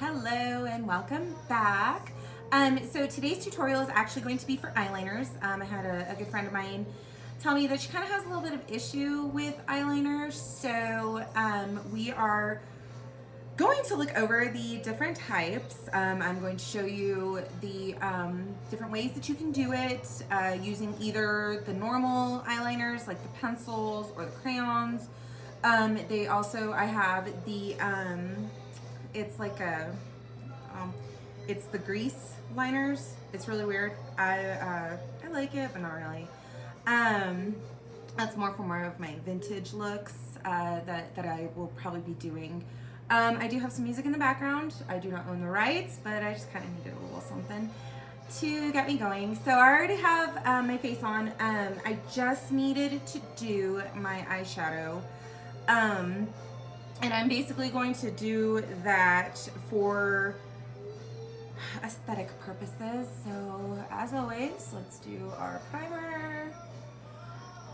Hello and welcome back. So today's tutorial is actually going to be for eyeliners. I had a good friend of mine tell me that she kind of has a little bit of issue with eyeliners. So we are going to look over the different types. I'm going to show you the different ways that you can do it using either the normal eyeliners like the pencils or the crayons. I have the it's like it's the grease liners. It's really weird. I like it, but not really. That's more of my vintage looks that I will probably be doing. I do have some music in the background. I do not own the rights, but I just kind of needed a little something to get me going. So I already have my face on. I just needed to do my eyeshadow. And I'm basically going to do that for aesthetic purposes. So as always, let's do our primer.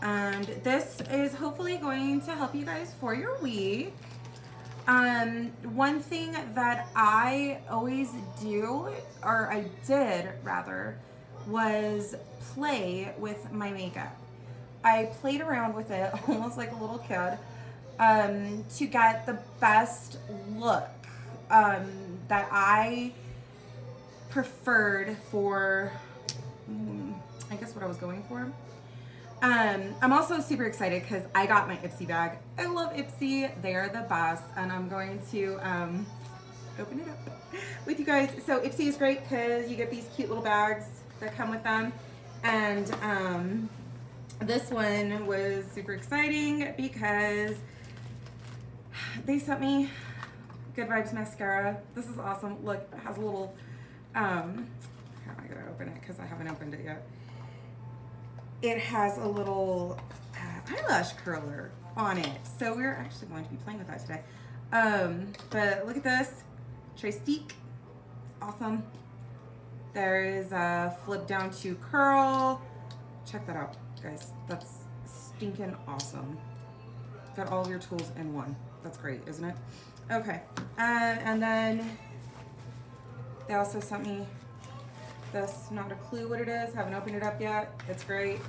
And this is hopefully going to help you guys for your week. One thing that I always do, or I did rather, was play with my makeup. I played around with it almost like a little kid. To get the best look that I preferred for, I guess what I was going for. I'm also super excited because I got my Ipsy bag. I love Ipsy. They are the best, and I'm going to open it up with you guys. So Ipsy is great because you get these cute little bags that come with them, and this one was super exciting because they sent me Good Vibes mascara. This is awesome. Look, it has a little, how am I gonna open it because I haven't opened it yet. It has a little eyelash curler on it. So we're actually going to be playing with that today. But look at this, Tristique, awesome. There is a flip down to curl. Check that out, guys. That's stinking awesome. Got all of your tools in one. That's great, isn't it? Okay, and then they also sent me this, not a clue what it is, haven't opened it up yet. It's great.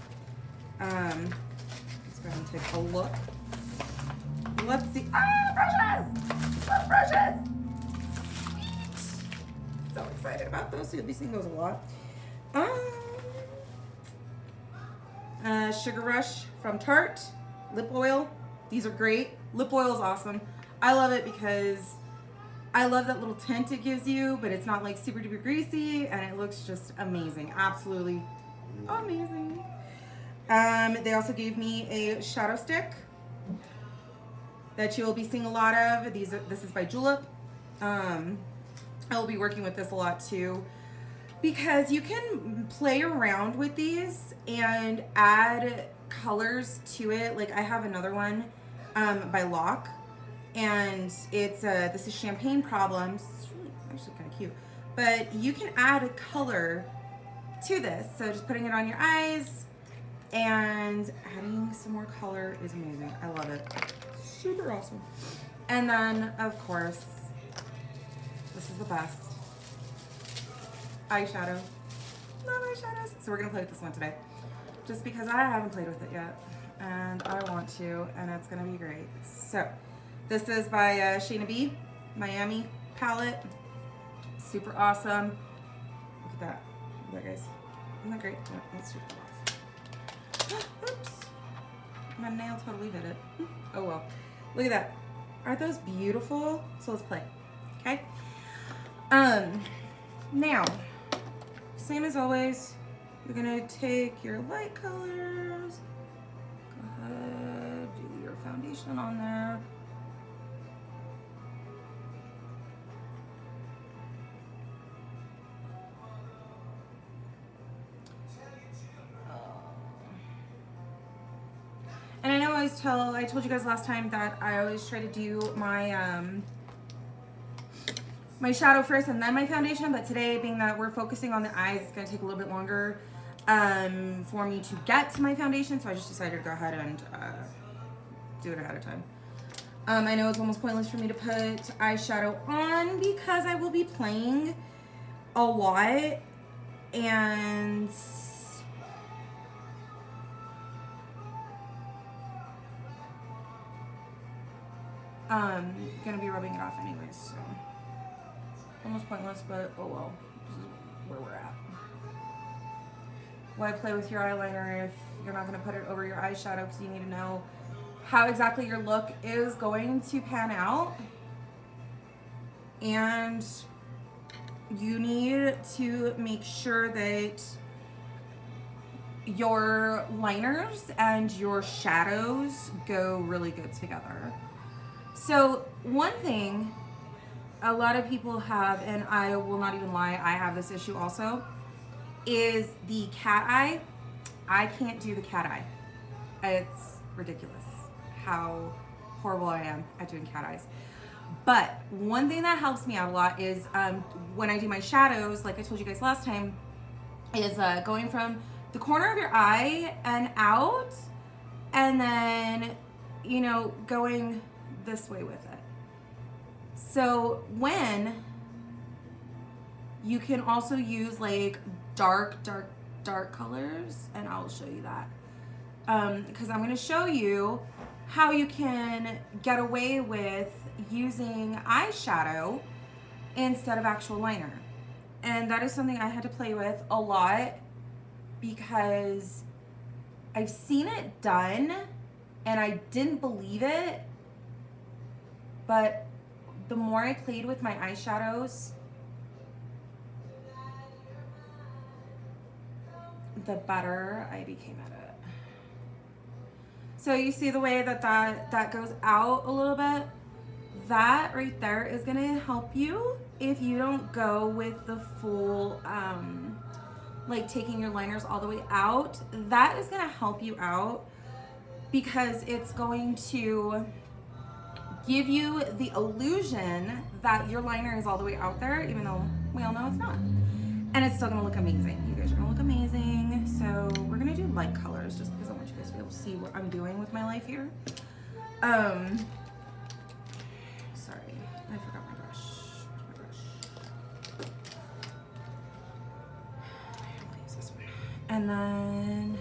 Let's go ahead and take a look. Let's see. Brushes! Love brushes! Sweet! So excited about those. You'll be seeing those a lot. Sugar Rush from Tarte, lip oil. These are great. Lip oil is awesome. I love it because I love that little tint it gives you, but it's not like super duper greasy, and it looks just amazing. Absolutely amazing. They also gave me a shadow stick that you will be seeing a lot of. This is by Julep. I will be working with this a lot too because you can play around with these and add colors to it. Like I have another one by Lock, and it's this is Champagne Problems. It's really actually kind of cute, but you can add a color to this. So just putting it on your eyes and adding some more color is amazing. I love it. Super awesome. And then of course, this is the best, eyeshadow. Love eyeshadows. So we're gonna play with this one today, just because I haven't played with it yet, and I want to, and it's gonna be great. So this is by Shayna B, Miami palette. Super awesome. Look at that. Look at that, guys. Isn't that great? Yeah, let's take that off. Oops. My nail totally did it. Oh well. Look at that. Aren't those beautiful? So let's play. Okay? Now, same as always, you're gonna take your light colors. Go ahead, do your foundation on there. And I know I told you guys last time that I always try to do my my shadow first and then my foundation, but today, being that we're focusing on the eyes, it's gonna take a little bit longer for me to get to my foundation, so I just decided to go ahead and do it ahead of time. I know it's almost pointless for me to put eyeshadow on because I will be playing a lot, and gonna be rubbing it off anyways, so almost pointless, but oh well, this is where we're at. Why play with your eyeliner if you're not gonna put it over your eyeshadow, because you need to know how exactly your look is going to pan out, and you need to make sure that your liners and your shadows go really good together. So one thing a lot of people have, and I will not even lie, I have this issue also, is the cat eye. I can't do the cat eye. It's ridiculous how horrible I am at doing cat eyes. But one thing that helps me out a lot is when I do my shadows, like I told you guys last time, is going from the corner of your eye and out, and then, you know, going this way with it. So when you can also use like dark colors, and I'll show you that. Because I'm going to show you how you can get away with using eyeshadow instead of actual liner. And that is something I had to play with a lot because I've seen it done and I didn't believe it, but the more I played with my eyeshadows, the better I became at it. So you see the way that goes out a little bit? That right there is gonna help you if you don't go with the full, like taking your liners all the way out. That is gonna help you out because it's going to give you the illusion that your liner is all the way out there, even though we all know it's not. And it's still gonna look amazing. You guys are gonna look amazing. So we're gonna do light colors just because I want you guys to be able to see what I'm doing with my life here. Sorry, I forgot my brush. Where's my brush? I'll use this one. And then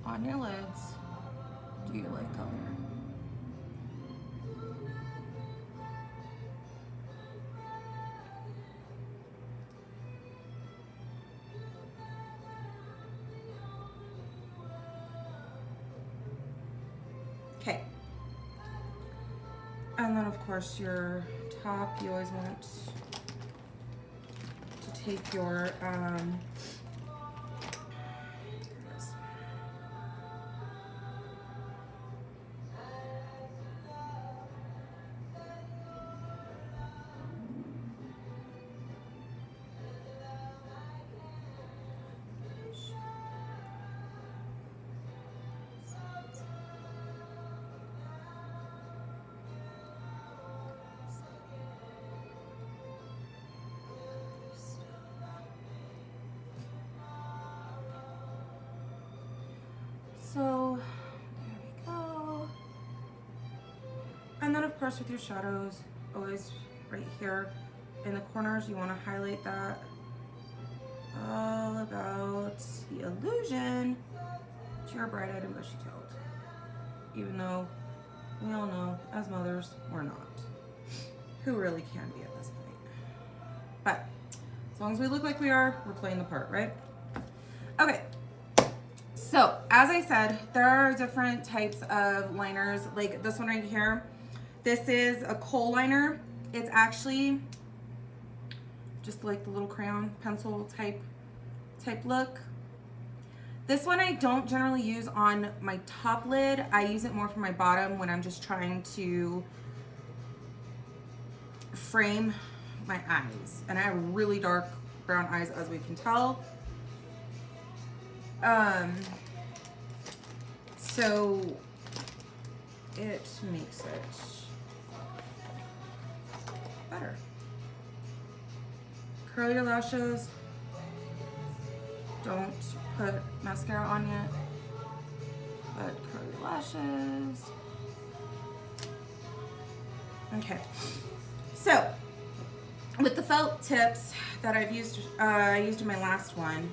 on your lids, do your light color. Okay. And then of course your top, you always want to take your, so there we go. And then of course with your shadows, always right here in the corners, you want to highlight that all about the illusion that you're bright-eyed and bushy-tailed. Even though we all know, as mothers, we're not. Who really can be at this point? But as long as we look like we are, we're playing the part, right? Okay. So, as I said, there are different types of liners, like this one right here. This is a kohl liner. It's actually just like the little crayon pencil type look. This one I don't generally use on my top lid. I use it more for my bottom when I'm just trying to frame my eyes. And I have really dark brown eyes, as we can tell. So it makes it better. Curl your lashes. Don't put mascara on yet, but curl your lashes. Okay. So, with the felt tips that I've used, I used in my last one.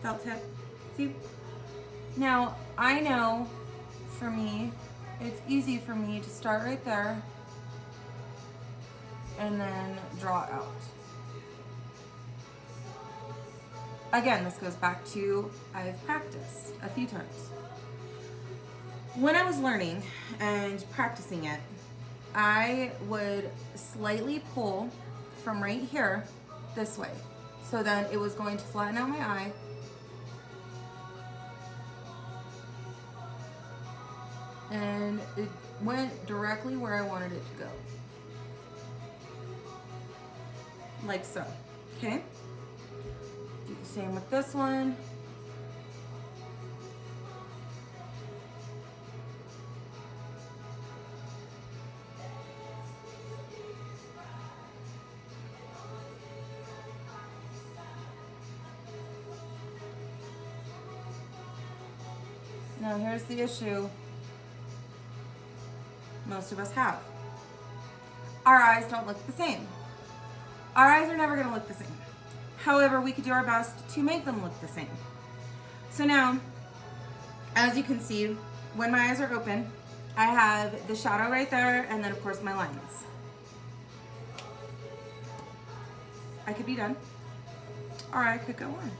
Felt tip. See? Now, I know for me, it's easy for me to start right there and then draw out. Again, this goes back to I've practiced a few times. When I was learning and practicing it, I would slightly pull from right here this way. So then it was going to flatten out my eye. And it went directly where I wanted it to go. Like so. Okay? Do the same with this one. Now here's the issue most of us have. Our eyes don't look the same. Our eyes are never going to look the same. However, we could do our best to make them look the same. So now, as you can see, when my eyes are open, I have the shadow right there, and then of course my lines. I could be done, or I could go on.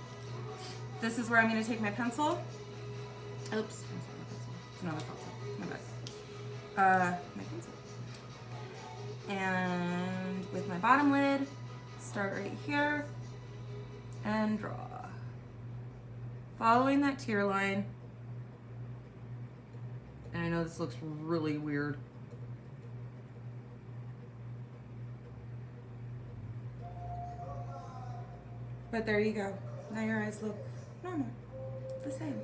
This is where I'm going to take my pencil. Oops, it's another pencil. My bad. My pencil. And with my bottom lid, start right here and draw. Following that tear line. And I know this looks really weird. But there you go. Now your eyes look normal, the same.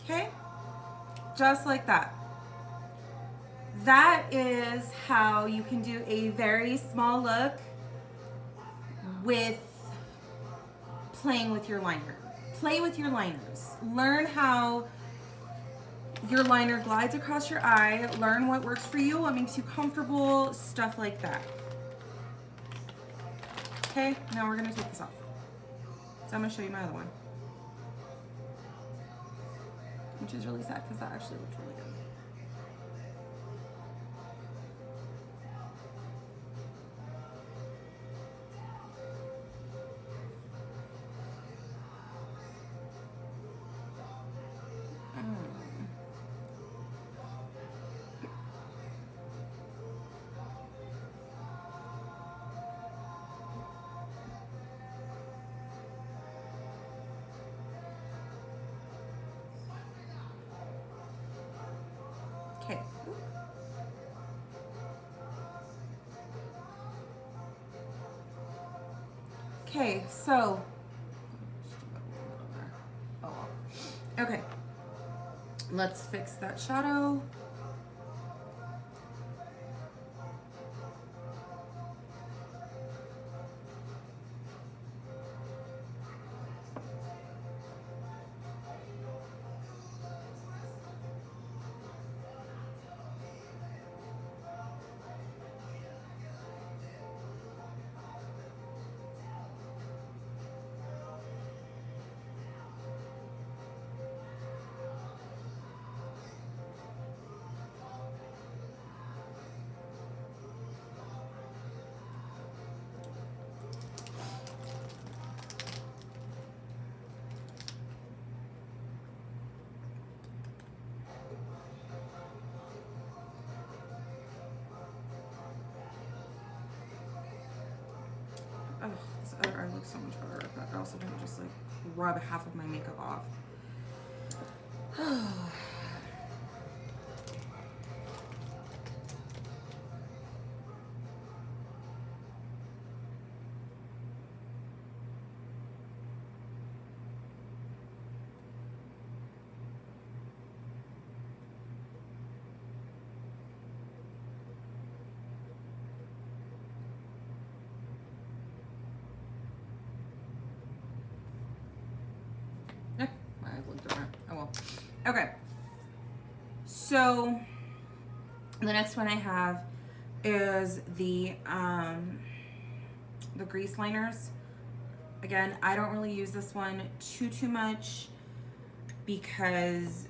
Okay, just like that. That is how you can do a very small look with playing with your liner. Play with your liners. Learn how your liner glides across your eye. Learn what works for you, what makes you comfortable, stuff like that. Okay, now we're gonna take this off. So I'm gonna show you my other one. Which is really sad because that actually looks really good. Okay. Okay, so. Oh, well. Okay. Let's fix that shadow. Oh, this other eye looks so much better, but I also didn't just like rub half of my makeup off. Okay. So the next one I have is the grease liners. Again, I don't really use this one too much because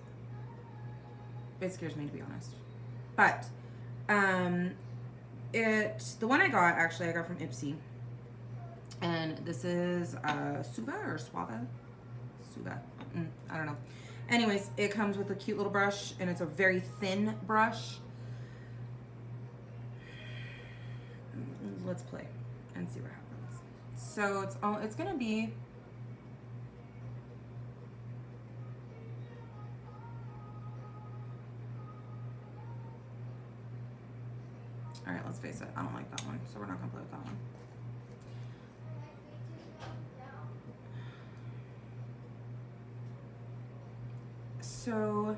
it scares me, to be honest. But the one I got from Ipsy, and this is Suva or Suava, Suva. I don't know. Anyways, it comes with a cute little brush, and it's a very thin brush. Let's play and see what happens. So it's gonna be. All right, let's face it. I don't like that one, so we're not gonna play with that one. So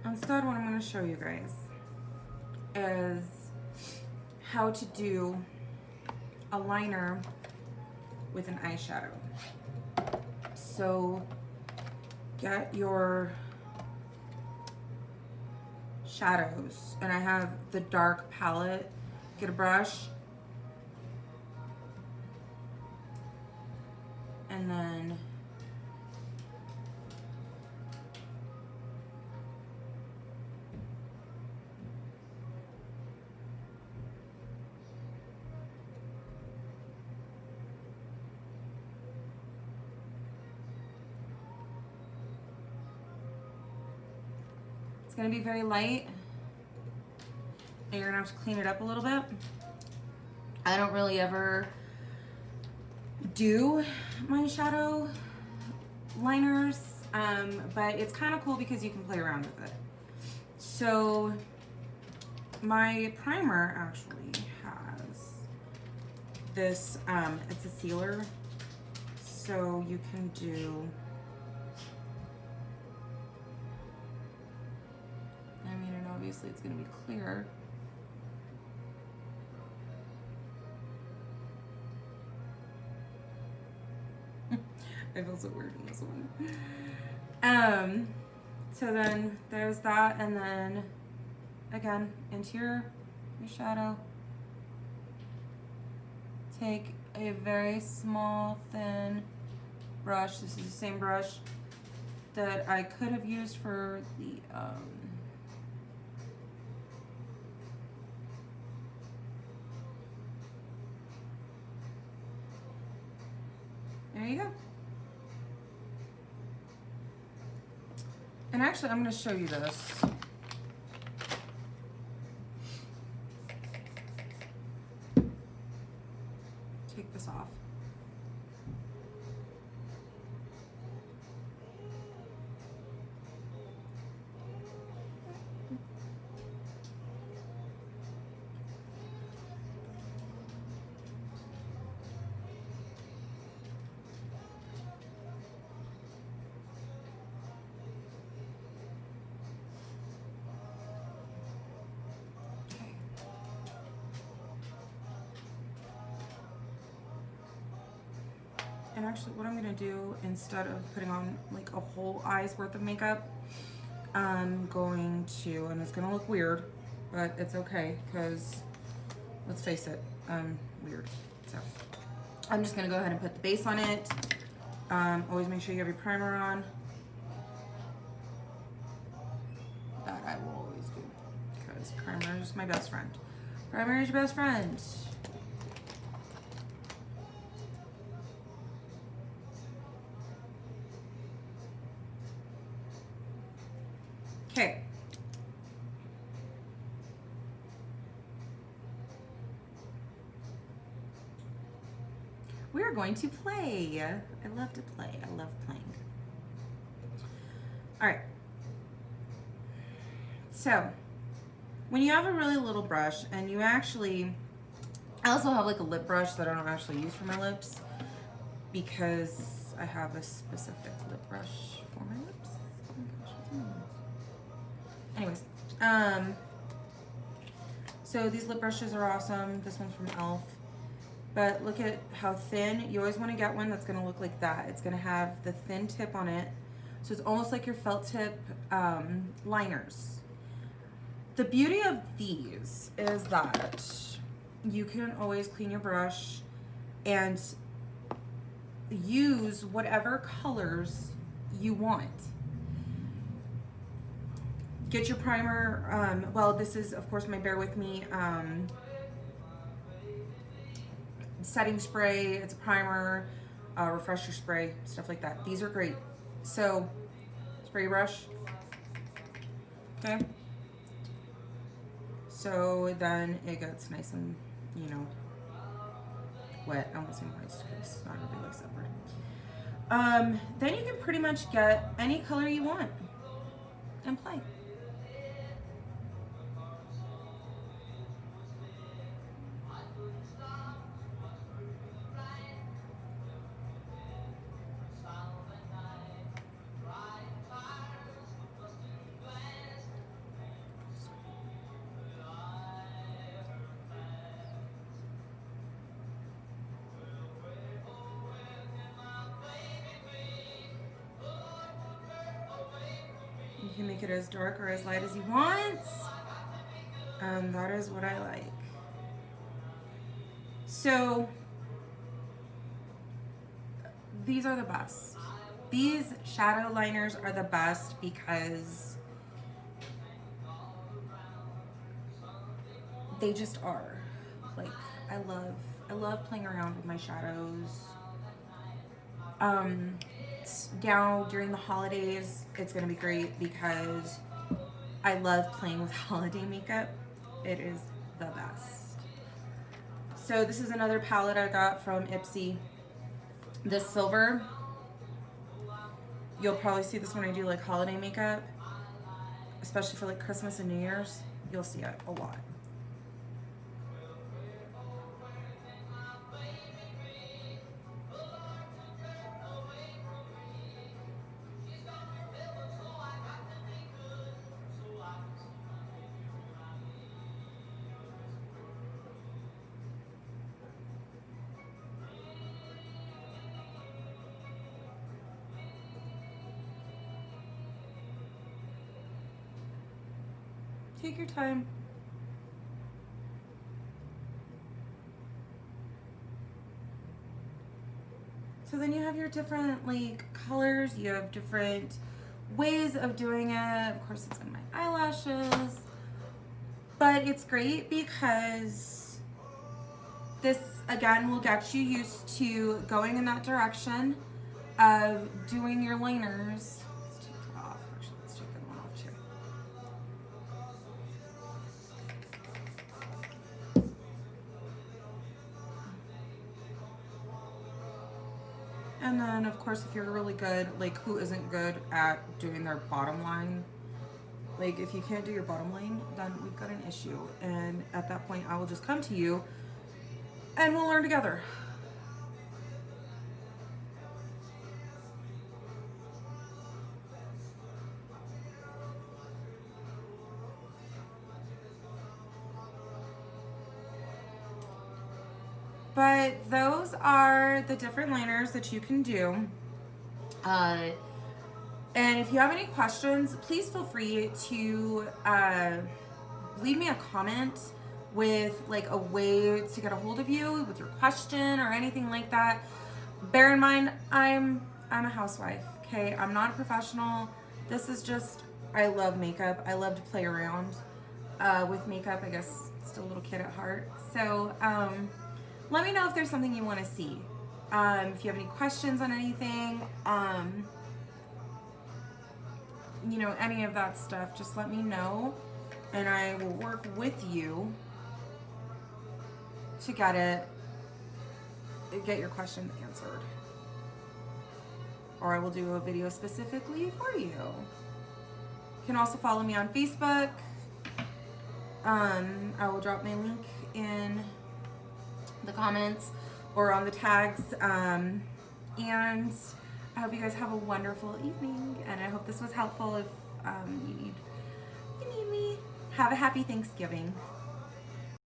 instead, what I'm gonna show you guys is how to do a liner with an eyeshadow. So get your shadows, and I have the dark palette. Get a brush, and then it's gonna be very light, and you're gonna have to clean it up a little bit. I don't really ever do my shadow liners, but it's kind of cool because you can play around with it. So my primer actually has this, it's a sealer, so you can do, I mean, and obviously it's gonna be clear. I feel so weird in this one. So then there's that, and then again into your shadow. Take a very small, thin brush. This is the same brush that I could have used for the there you go. And actually, I'm going to show you this. Take this off. And actually, what I'm gonna do, instead of putting on like a whole eye's worth of makeup, I'm going to, and it's gonna look weird, but it's okay, because let's face it, I'm weird. So I'm just gonna go ahead and put the base on it. Always make sure you have your primer on. That I will always do, because primer is my best friend. Primer is your best friend. Okay. We're going to play. I love to play. I love playing. All right. So, when you have a really little brush, and you actually, I also have like a lip brush that I don't actually use for my lips because I have a specific lip brush for my lips. Oh my gosh, what's in my nose? Anyways, so these lip brushes are awesome. This one's from e.l.f. But look at how thin. You always want to get one that's going to look like that. It's going to have the thin tip on it, So it's almost like your felt tip liners. The beauty of these is that you can always clean your brush and use whatever colors you want. Get your primer. Well, this is, of course, my Bear With Me setting spray. It's a primer, refresher spray, stuff like that. These are great. So, spray brush. Okay. So then it gets nice and, you know, wet. I won't say moist because it's not gonna be like separate. Then you can pretty much get any color you want and play. You can make it as dark or as light as you want. That is what I like. So these are the best. These shadow liners are the best because they just are. Like, I love playing around with my shadows. Now during the holidays, it's gonna be great because I love playing with holiday makeup. It is the best. So this is another palette I got from Ipsy. This silver, you'll probably see this when I do like holiday makeup, especially for like Christmas and New Year's. You'll see it a lot. Take your time. So then you have your different like colors, you have different ways of doing it. Of course it's in my eyelashes, but it's great because this again will get you used to going in that direction of doing your liners. Let's take that off. Actually, let's take that one off too. And then, of course, if you're really good, like who isn't good at doing their bottom line? Like if you can't do your bottom line, then we've got an issue. And at that point, I will just come to you and we'll learn together. But those are the different liners that you can do. And if you have any questions, please feel free to leave me a comment with like a way to get a hold of you with your question or anything like that. Bear in mind, I'm a housewife, okay? I'm not a professional. This is just, I love makeup. I love to play around with makeup. I guess still a little kid at heart. So, let me know if there's something you want to see. If you have any questions on anything, you know, any of that stuff, just let me know and I will work with you to get your questions answered. Or I will do a video specifically for you. You can also follow me on Facebook. I will drop my link in the comments or on the tags, and I hope you guys have a wonderful evening, and I hope this was helpful. If you need me, have a happy Thanksgiving.